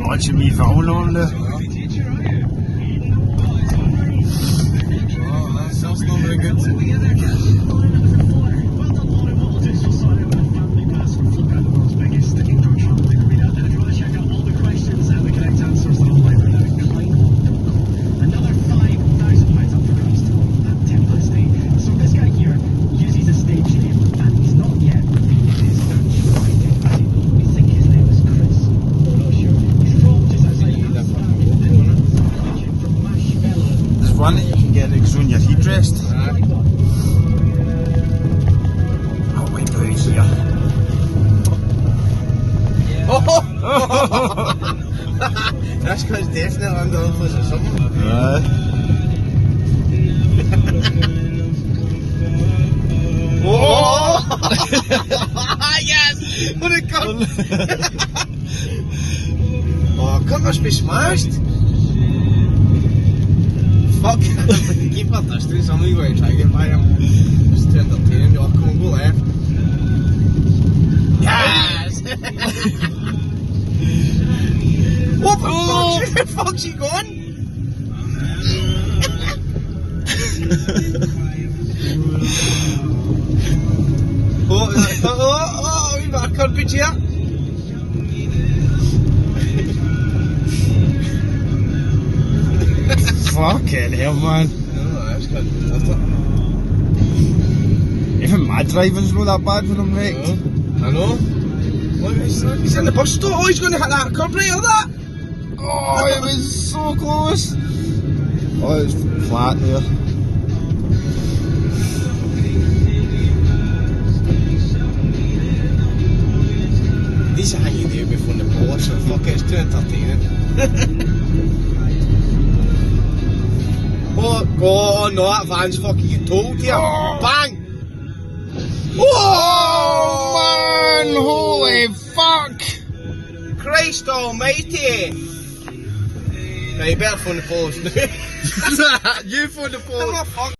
watching me foul on there. Oh, that's not very good. One that you can get on your headrest. Oh, wait, put it here. Oh! That's because definitely under influence or something. Oh! Yes! What a cunt! Oh, cunt must be smashed! Fuck! The keeper touched it, somebody's going to try to get by him. Just turned up 10 and oh, come on, go left. Yes! What the fuck? Where the fuck's he gone? Oh, we've got a curbage here. Fucking hell, man. No, that's good. That's it. Even my driving's not that bad when I'm wrecked. I know. Look, he's in the bus stop. Oh, he's going to hit that curb right or that. Oh, it was so close. Oh, it's flat there. These are hanging there before the polish, so fuck it, it's too entertaining. Oh, no, that van's fucking get told here. Oh. Bang! Oh, man, holy fuck! Christ almighty! Now you better phone the police now. You phone the police.